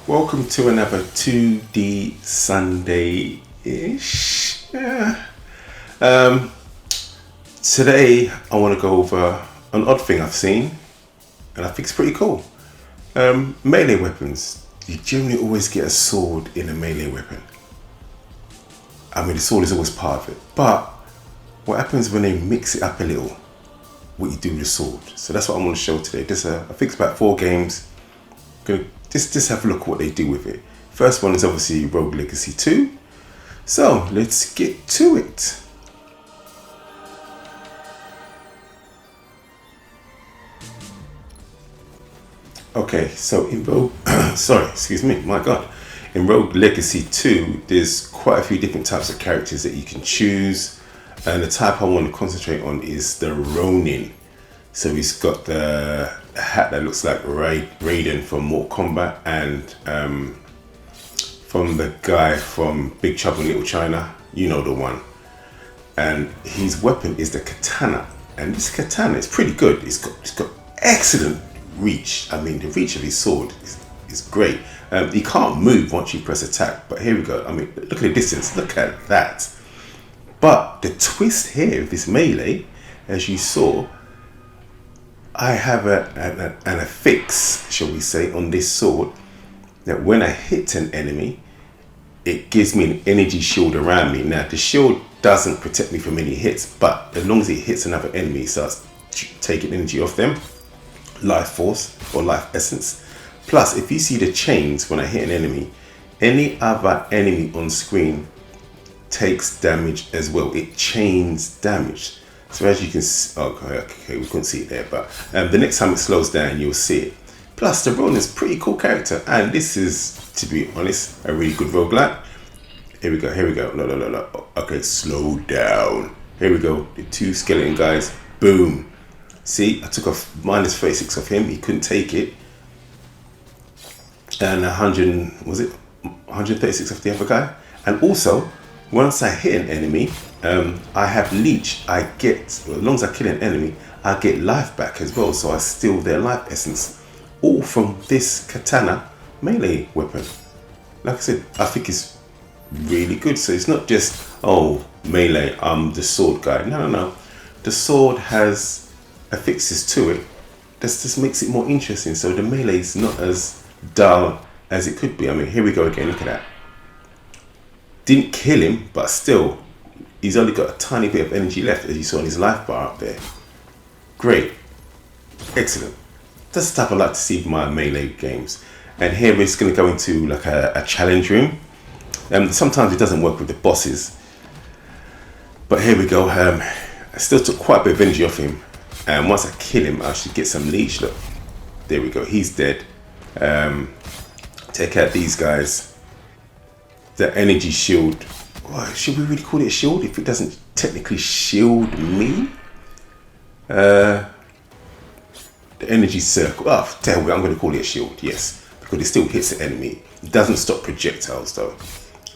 Welcome to another 2D Sunday-ish. Yeah. Today I want to go over an odd thing I've seen, and I think it's pretty cool. Melee weapons. You generally always get a sword in a melee weapon. I mean, the sword is always part of it. But what happens when they mix it up a little? What you do with the sword. So that's what I want to show today. I think it's about 4 games. Gonna just have a look at what they do with it. First one is obviously Rogue Legacy 2. So let's get to it. Okay, so in Rogue, in Rogue Legacy 2, there's quite a few different types of characters that you can choose, and the type I want to concentrate on is the Ronin. So he's got the hat that looks like Raiden from Mortal Kombat, and from the guy from Big Trouble in Little China, you know the one. And his weapon is the katana, and this katana is pretty good. It's got excellent reach. I mean, the reach of his sword is great. He can't move once you press attack, but here we go. I mean, look at the distance. Look at that. But the twist here with this melee, as you saw, I have an affix, shall we say, on this sword, that when I hit an enemy, it gives me an energy shield around me. Now, the shield doesn't protect me from any hits, but as long as it hits another enemy, it starts taking energy off them, life force or life essence. Plus, if you see the chains when I hit an enemy, any other enemy on screen takes damage as well. It chains damage. So as you can see, okay, we couldn't see it there, but the next time it slows down, you'll see it. Plus, the Ronin is a pretty cool character, and this is, to be honest, a really good roguelike. Here we go. No. Okay, slow down. Here we go. The 2 skeleton guys. Boom. See, I took off minus 36 of him. He couldn't take it. And 136 of the other guy. And also, once I hit an enemy, I have leech. As long as I kill an enemy, I get life back as well. So I steal their life essence, all from this katana melee weapon. Like I said, I think it's really good. So it's not just, oh, melee, I'm the sword guy. No. The sword has affixes to it. That just makes it more interesting. So the melee is not as dull as it could be. I mean, here we go again. Look at that. Didn't kill him, but still, he's only got a tiny bit of energy left, as you saw in his life bar up there. Great. Excellent. That's the stuff I like to see in my melee games. And here we're just going to go into like a challenge room. Sometimes it doesn't work with the bosses. But here we go. I still took quite a bit of energy off him. And once I kill him, I should get some leech. Look, there we go. He's dead. Take out these guys. The energy shield. Oh, should we really call it a shield if it doesn't technically shield me? The energy circle. Oh, I'm going to call it a shield. Yes, because it still hits the enemy. It doesn't stop projectiles though,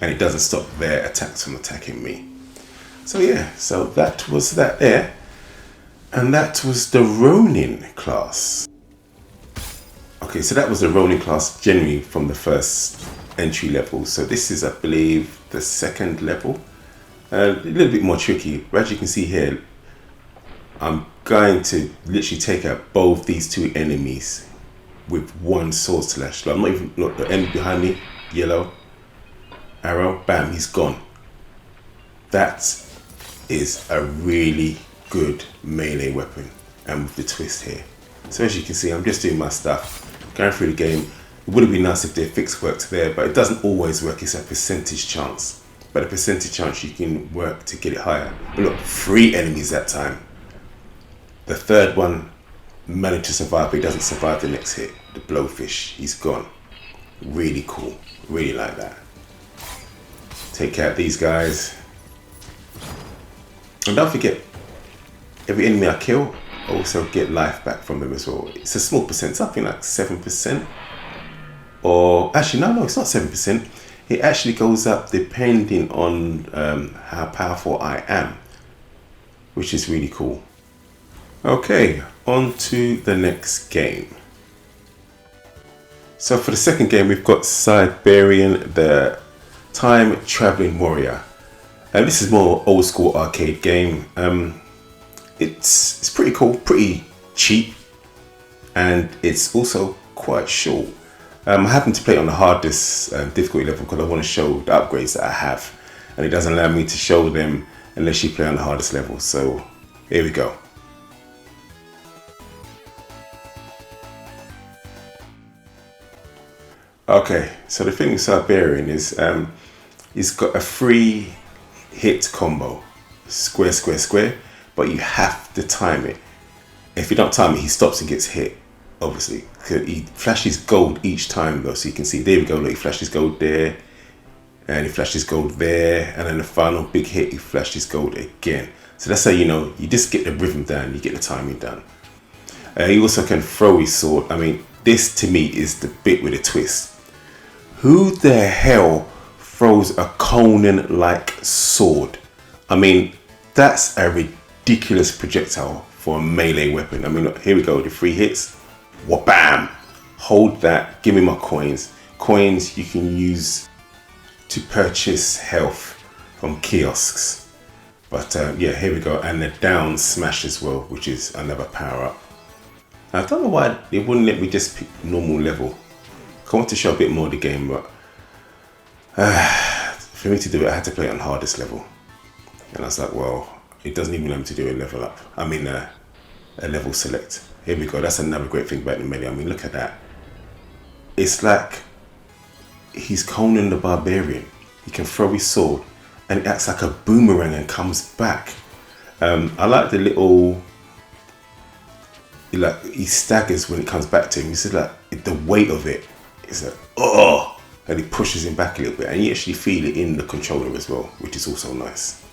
and it doesn't stop their attacks from attacking me. So yeah, so that was that there, and that was the Ronin class. Okay, so that was the Ronin class generally from the first entry level. So this is, I believe, the 2nd level. A little bit more tricky. But as you can see here, I'm going to literally take out both these 2 enemies with 1 sword slash. Like, look, the enemy behind me, yellow arrow, bam, he's gone. That is a really good melee weapon, and with the twist here. So as you can see, I'm just doing my stuff, going through the game. It would have been nice if the fix worked there, but it doesn't always work. It's a percentage chance. But a percentage chance you can work to get it higher. But look, 3 enemies that time. The 3rd one managed to survive, but he doesn't survive the next hit. The blowfish, he's gone. Really cool. Really like that. Take out these guys. And don't forget, every enemy I kill, I also get life back from them as well. It's a small percent, something like 7%. Or actually, no, it's not 7%. It actually goes up depending on how powerful I am, which is really cool. Okay, on to the next game. So for the second game, we've got Cybarian, the time traveling warrior. And this is more old school arcade game. It's pretty cool, pretty cheap, and it's also quite short. I happen to play it on the hardest difficulty level because I want to show the upgrades that I have, and it doesn't allow me to show them unless you play on the hardest level. So here we go. Okay, so the thing with Cybarian is he's got a free hit combo, square, square, square, but you have to time it. If you don't time it, he stops and gets hit, obviously. He flashes gold each time though, so you can see, there we go, look, he flashes gold there, and he flashes gold there, and then the final big hit, he flashes gold again. So that's how you know, you just get the rhythm down, you get the timing down. He also can throw his sword. I mean, this to me is the bit with a twist. Who the hell throws a Conan-like sword? I mean, that's a ridiculous projectile for a melee weapon. I mean, look, here we go, the 3 hits. Wha-bam! Hold that, give me my coins. Coins you can use to purchase health from kiosks. But yeah, here we go, and the down smash as well, which is another power up. I don't know why they wouldn't let me just pick normal level. I want to show a bit more of the game, but for me to do it, I had to play it on hardest level. And I was like, well, it doesn't even let me to do a level up. I mean, a level select. Here we go. That's another great thing about the melee. I mean, look at that. It's like he's Conan the Barbarian. He can throw his sword, and it acts like a boomerang and comes back. I like the little, like he staggers when it comes back to him. You see, like the weight of it. It's like, oh, and he pushes him back a little bit, and you actually feel it in the controller as well, which is also nice.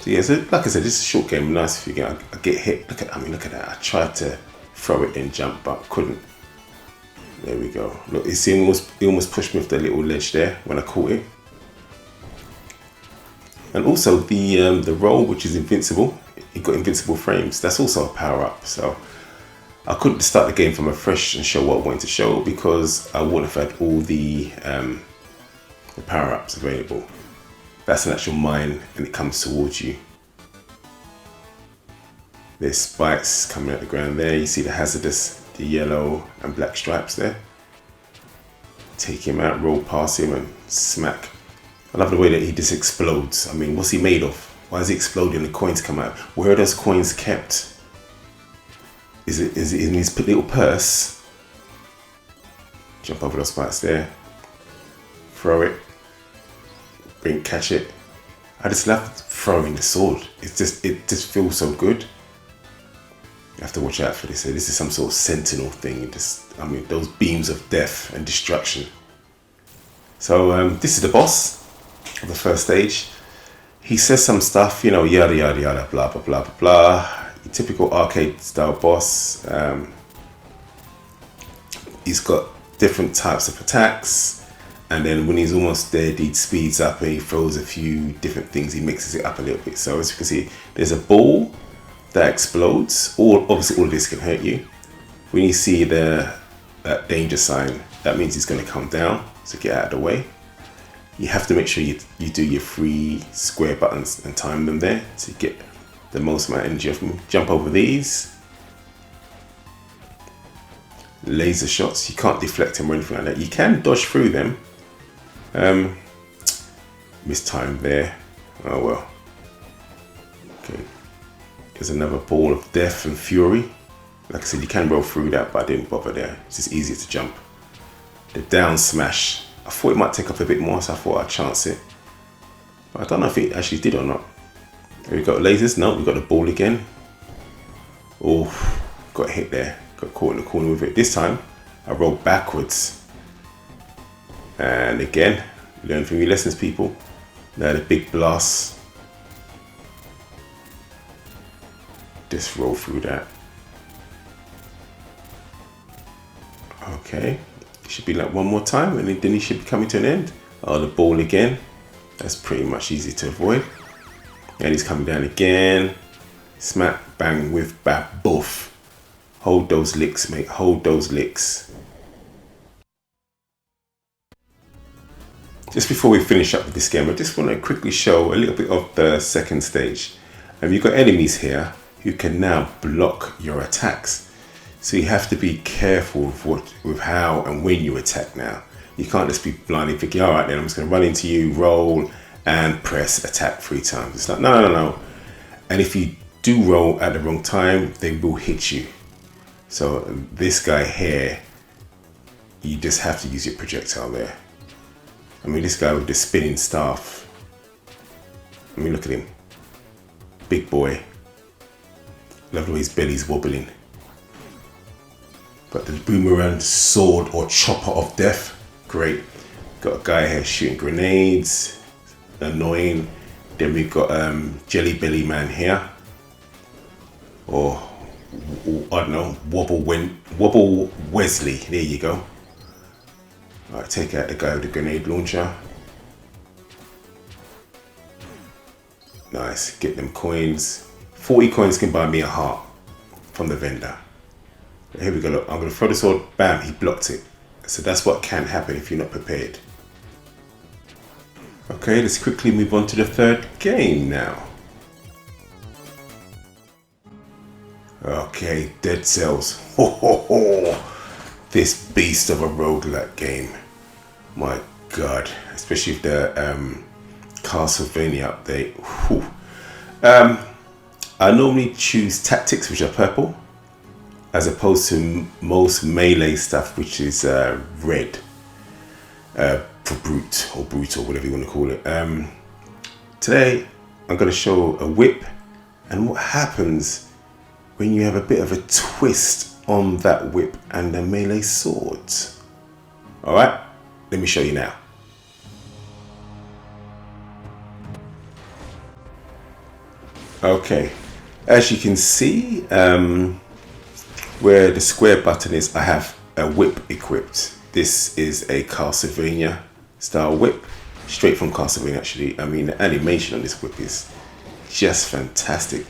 So yeah, so like I said, this is a short game, nice if you get, I get hit. Look at that. I tried to throw it and jump, but couldn't. There we go. Look, you see, he almost pushed me off the little ledge there when I caught it. And also the roll, which is invincible. He got invincible frames. That's also a power up. So I couldn't start the game from afresh and show what I wanted to show because I wouldn't have had all the power-ups available. That's an actual mine, and it comes towards you. There's spikes coming out the ground there. You see the hazardous, the yellow and black stripes there. Take him out, roll past him and smack. I love the way that he just explodes. I mean, what's he made of? Why is he exploding? The coins come out. Where are those coins kept? Is it in his little purse? Jump over those spikes there. Throw it. Catch it. I just love throwing the sword. It just feels so good. You have to watch out for this. This is some sort of sentinel thing. I mean, those beams of death and destruction. So this is the boss of the first stage. He says some stuff, you know, yada yada yada, blah blah blah blah blah. Typical arcade style boss. He's got different types of attacks, and then when he's almost dead, he speeds up and he throws a few different things. He mixes it up a little bit. So as you can see, there's a ball that explodes. Obviously all of this can hurt you. When you see that danger sign, that means he's going to come down. So get out of the way. You have to make sure you do your 3 square buttons and time them there to get the most amount of energy off them. Jump over these. Laser shots, you can't deflect them or anything like that. You can dodge through them. Mistimed there. Oh well. Okay. There's another ball of death and fury. Like I said, you can roll through that, but I didn't bother there. It's just easier to jump. The down smash. I thought it might take up a bit more, so I thought I'd chance it. But I don't know if it actually did or not. Here we got lasers. No, we got the ball again. Oh, got hit there. Got caught in the corner with it. This time, I rolled backwards. And again, learn from your lessons, people. Now the big blast. Just roll through that. Okay. It should be like one more time, and then he should be coming to an end. Oh, the ball again. That's pretty much easy to avoid. And he's coming down again. Smack, bang, with bap, boof. Hold those licks, mate. Hold those licks. just before we finish up with this game, I just want to quickly show a little bit of the second stage. And you've got enemies here who can now block your attacks. So you have to be careful with how and when you attack now. You can't just be blindly thinking, all right, then I'm just going to run into you, roll, and press attack 3 times. It's like, no. And if you do roll at the wrong time, they will hit you. So this guy here, you just have to use your projectile there. I mean, this guy with the spinning staff. I mean, look at him. Big boy. Love the way his belly's wobbling. Got the boomerang sword or chopper of death. Great. Got a guy here shooting grenades. Annoying. Then we've got Jelly Belly Man here. Or I don't know, Wobble Wesley. There you go. Alright, take out the guy with the grenade launcher. Nice, get them coins. 40 coins can buy me a heart from the vendor. Here we go, look, I'm going to throw the sword, bam, he blocked it. So that's what can happen if you're not prepared. Okay, let's quickly move on to the third game now. Okay, Dead Cells. This beast of a roguelike game. My God, especially with the Castlevania update. I normally choose tactics, which are purple, as opposed to most melee stuff, which is red, for brute or brutal, whatever you want to call it. Today, I'm going to show a whip and what happens when you have a bit of a twist on that whip and the melee swords. All right, let me show you now. Okay, as you can see, where the square button is, I have a whip equipped. This is a Castlevania style whip, straight from Castlevania actually. I mean, the animation on this whip is just fantastic.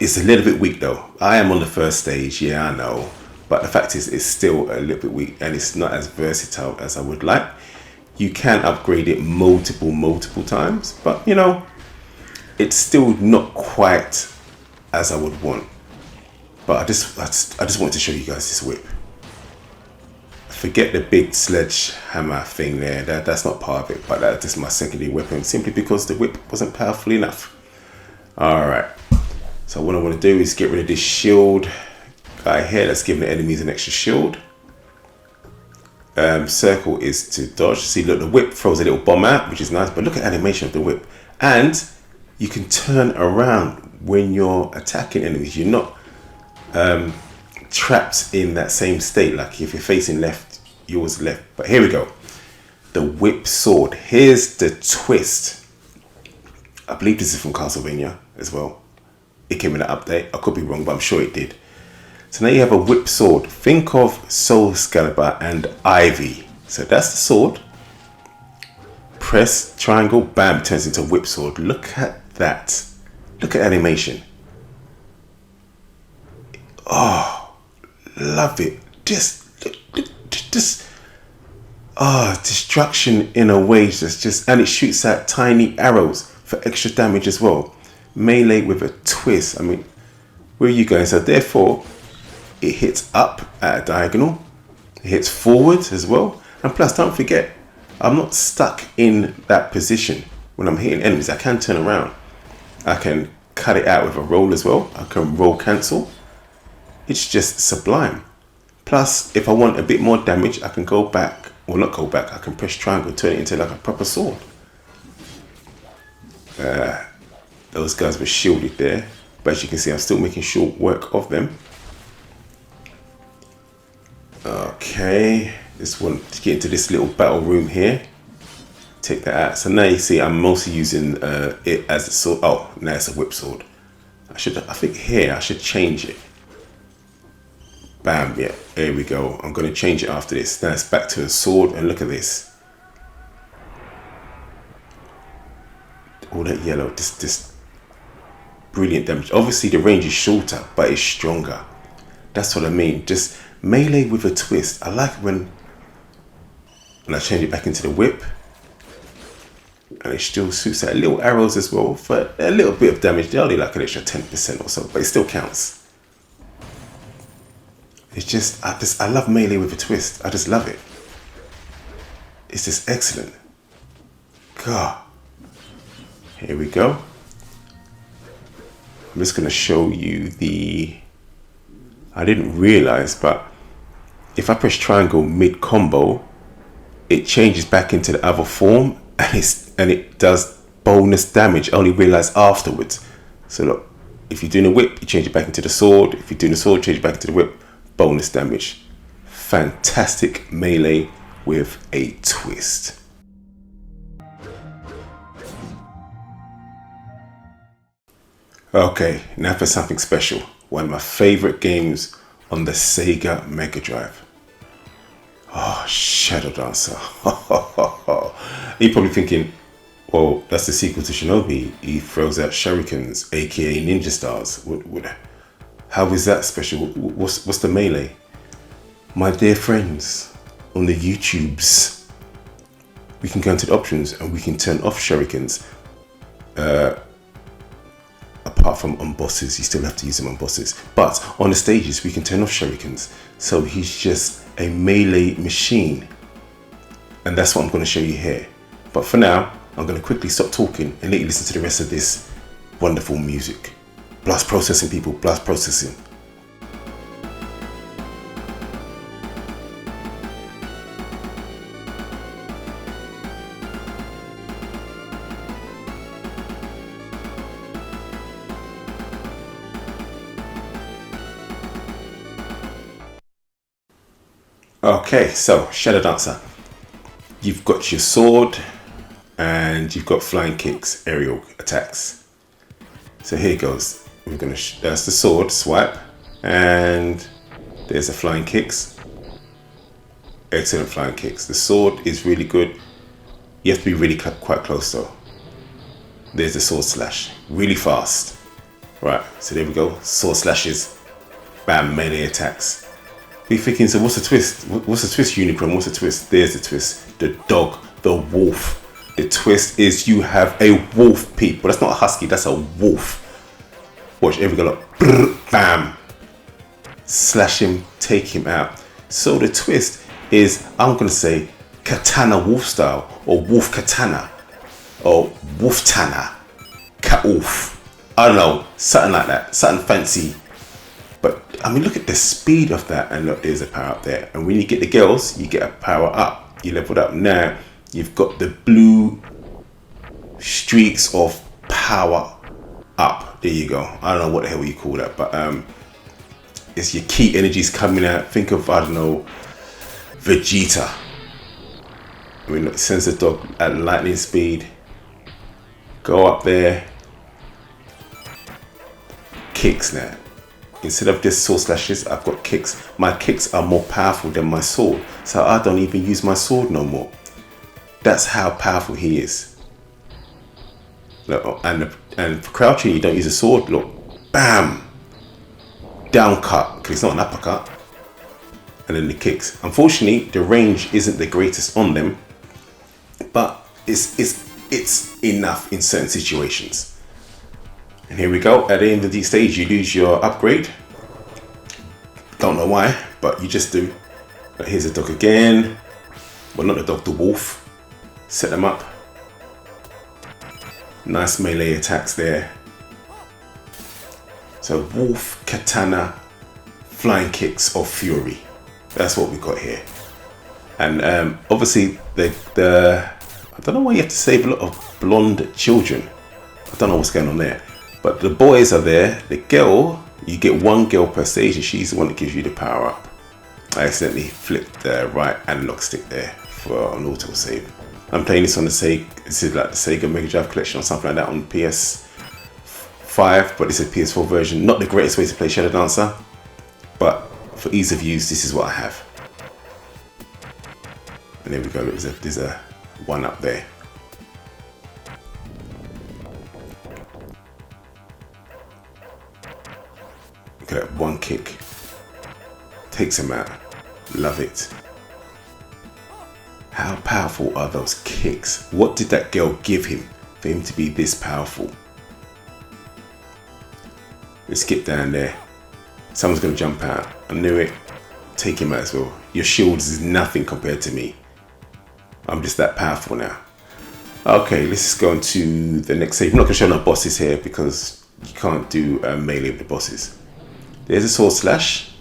It's a little bit weak though. I am on the first stage, yeah, I know. But the fact is, it's still a little bit weak and it's not as versatile as I would like. You can upgrade it multiple times, but you know, it's still not quite as I would want. But I just wanted to show you guys this whip. Forget the big sledgehammer thing there. That's not part of it, but that's just my secondary weapon, simply because the whip wasn't powerful enough. All right. So what I want to do is get rid of this shield guy here. Let's give the enemies an extra shield. Circle is to dodge. See, look, the whip throws a little bomb out, which is nice. But look at animation of the whip. And you can turn around when you're attacking enemies. You're not trapped in that same state. Like if you're facing left, yours left. But here we go. The whip sword. Here's the twist. I believe this is from Castlevania as well. It came in an update. I could be wrong, but I'm sure it did. So now you have a whip sword. Think of Soul Excalibur and Ivy. So that's the sword. Press triangle, bam, turns into a whip sword. Look at that. Look at animation. Oh, love it. Just destruction in a way. And it shoots out tiny arrows for extra damage as well. Melee with a twist. I mean, where are you going? So therefore, it hits up at a diagonal. It hits forward as well. And plus, don't forget, I'm not stuck in that position when I'm hitting enemies. I can turn around. I can cut it out with a roll as well. I can roll cancel. It's just sublime. Plus, if I want a bit more damage, I can go back, or not go back, I can press triangle, turn it into like a proper sword. Those guys were shielded there, but as you can see, I'm still making short work of them. Okay, this one to get into this little battle room here. Take that out. So now you see, I'm mostly using it as a sword. Oh, now it's a whip sword. I think here I should change it. Bam, yeah, there we go. I'm going to change it after this. Now it's back to a sword, and look at this. All that yellow, this brilliant damage. Obviously the range is shorter, but it's stronger. That's what I mean. Just melee with a twist. I like when and I change it back into the whip, and it still shoots out little arrows as well for a little bit of damage. They're only like an extra 10% or so, but it still counts. It's just, I love melee with a twist. I just love it. It's just excellent. God. Here we go. I'm just going to show you I didn't realize, but if I press triangle mid combo, it changes back into the other form, and it does bonus damage. I only realized afterwards. So look, if you're doing a whip, you change it back into the sword. If you're doing a sword, change it back into the whip. Bonus damage. Fantastic melee with a twist. Okay, now for something special. One of my favorite games on the Sega Mega Drive. Oh, Shadow Dancer. You're probably thinking, well, that's the sequel to Shinobi. He throws out shurikens, aka ninja stars. How is that special? What's the melee? My dear friends, on the YouTubes, we can go into the options and we can turn off shurikens. Apart from on bosses, you still have to use them on bosses. But on the stages, we can turn off shurikens. So he's just a melee machine. And that's what I'm going to show you here. But for now, I'm going to quickly stop talking and let you listen to the rest of this wonderful music. Blast processing, people, blast processing. Okay, so Shadow Dancer. You've got your sword and you've got flying kicks, aerial attacks. So here goes. We're gonna that's the sword swipe, and there's the flying kicks. Excellent flying kicks. The sword is really good. You have to be really quite close though. There's the sword slash, really fast. Right, so there we go. Sword slashes, bam, melee attacks. Be thinking, so what's the twist? What's the twist, Unikronn? What's the twist? There's the twist. The dog, the wolf. The twist is you have a wolf, people. That's not a husky, that's a wolf. Watch, here we go, look. Bam. Slash him, take him out. So the twist is, I'm going to say, katana wolf style, or wolf katana, or wolf tana, cat wolf. I don't know, something like that, something fancy. But I mean, look at the speed of that, and look, there's a power up there. And when you get the girls, you get a power up. You leveled up. Now you've got the blue streaks of power up. There you go. I don't know what the hell you call that, but it's your key energies coming out. Think of, I don't know, Vegeta. I mean, look, sends the dog at lightning speed. Go up there. Kicks now. Instead of just sword slashes, I've got kicks. My kicks are more powerful than my sword, so I don't even use my sword no more. That's how powerful he is. Look, and for crouching, you don't use a sword. Look, bam, down cut, because it's not an uppercut. And then the kicks. Unfortunately, the range isn't the greatest on them, but it's enough in certain situations. And here we go. At the end of the stage, you lose your upgrade. Don't know why, but you just do. But here's the dog again. Well, not the dog, the wolf. Set them up. Nice melee attacks there. So wolf, katana, flying kicks of fury. That's what we got here. And obviously, I don't know why you have to save a lot of blonde children. I don't know what's going on there. But the boys are there. The girl, you get one girl per stage, and she's the one that gives you the power up. I accidentally flipped the right analog stick there for an auto save. I'm playing this on the Sega. This is like the Sega Mega Drive collection or something like that on PS5, but it's a PS4 version. Not the greatest way to play Shadow Dancer, but for ease of use, this is what I have. And there we go. There's a one up there. Look at that one kick. Takes him out. Love it. How powerful are those kicks? What did that girl give him for him to be this powerful? Let's skip down there. Someone's going to jump out. I knew it. Take him out as well. Your shields is nothing compared to me. I'm just that powerful now. Okay, let's just go on to the next save. I'm not going to show no bosses here because you can't do melee with the bosses. There's a sword slash.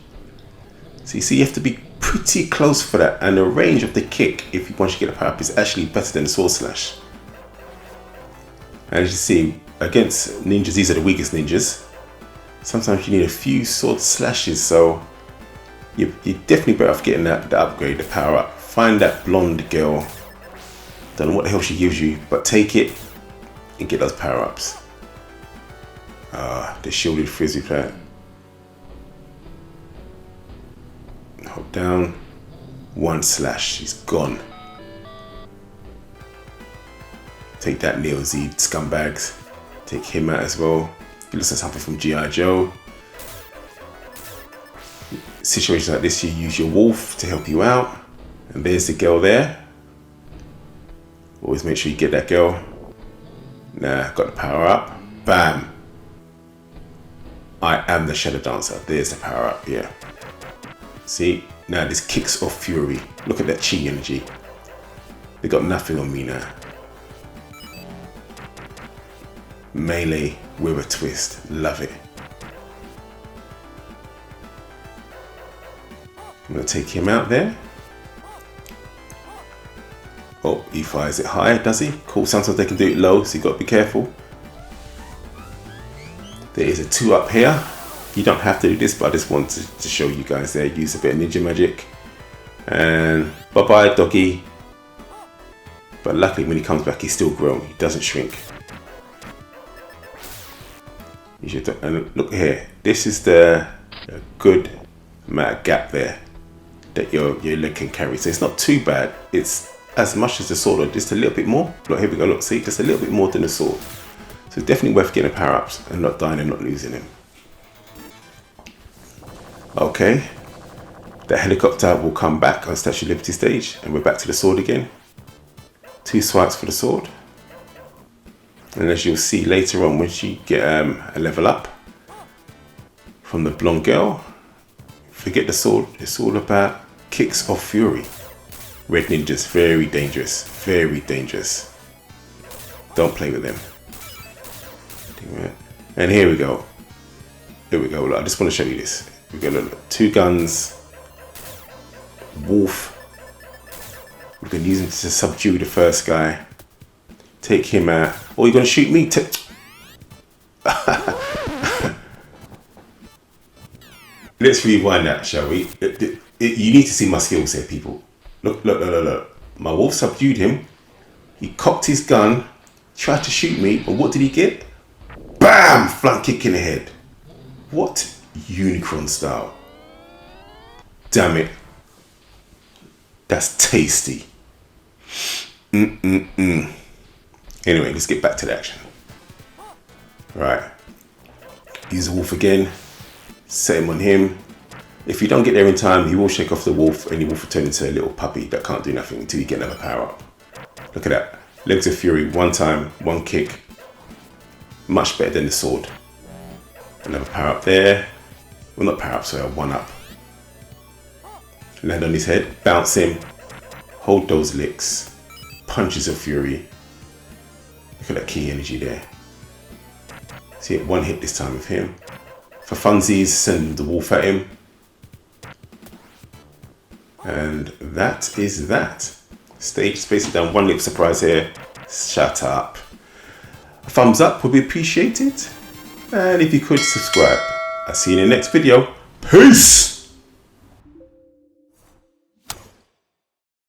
So you see you have to be pretty close for that. And the range of the kick, if you want to get a power up, is actually better than the sword slash. And as you see, against ninjas, these are the weakest ninjas. Sometimes you need a few sword slashes, so you're definitely better off getting the upgrade, the power up. Find that blonde girl. Don't know what the hell she gives you, but take it and get those power ups. The shielded frisbee player. Hold down. One slash, she's gone. Take that Neo Z scumbags. Take him out as well. He looks like something from G.I. Joe. Situations like this, you use your wolf to help you out. And there's the girl there. Always make sure you get that girl. Nah, got the power up. Bam. I am the Shadow Dancer. There's the power up, yeah. See, now this kicks off fury. Look at that chi energy. They got nothing on me now. Melee with a twist. Love it. I'm going to take him out there. Oh, he fires it high, does he? Cool, sometimes they can do it low, so you've got to be careful. There is a 2 up here. You don't have to do this, but I just wanted to show you guys there. Use a bit of ninja magic. And bye-bye, doggy. But luckily, when he comes back, he's still grown. He doesn't shrink. You should, and look here. This is the good amount of gap there that your leg can carry. So it's not too bad. It's as much as the sword, or just a little bit more. Look, here we go. Look, see, just a little bit more than the sword. So it's definitely worth getting power ups and not dying and not losing him. Okay, the helicopter will come back on Statue of Liberty stage, and we're back to the sword again. 2 swipes for the sword. And as you'll see later on, once you get a level up from the blonde girl, forget the sword. It's all about kicks of fury. Red ninjas, very dangerous, very dangerous. Don't play with them. And here we go. Here we go. Look, I just want to show you this. We got look, 2 guns. Wolf. We can use him to subdue the first guy. Take him out. Oh, you're gonna shoot me? Let's rewind that, shall we? You need to see my skills here, people. Look, look, look, look, look. My wolf subdued him. He cocked his gun, tried to shoot me, and what did he get? Bam! Front kick in the head. What? Unikronn style. Damn it. That's tasty. Anyway, let's get back to the action. Right. Use the wolf again. Set him on him. If you don't get there in time, he will shake off the wolf and your wolf will turn into a little puppy that can't do nothing until you get another power up. Look at that. Legs of Fury, 1 time, 1 kick. Much better than the sword. Another power up there. Well, not power up, sorry, 1 up. Land on his head, bounce him. Hold those licks. Punches of Fury. Look at that key energy there. See it, 1 hit this time with him. For funsies, send the wolf at him. And that is that. Stage spacing down, 1 lip surprise here. Shut up. A thumbs up would be appreciated. And if you could subscribe. I'll see you in the next video. Peace!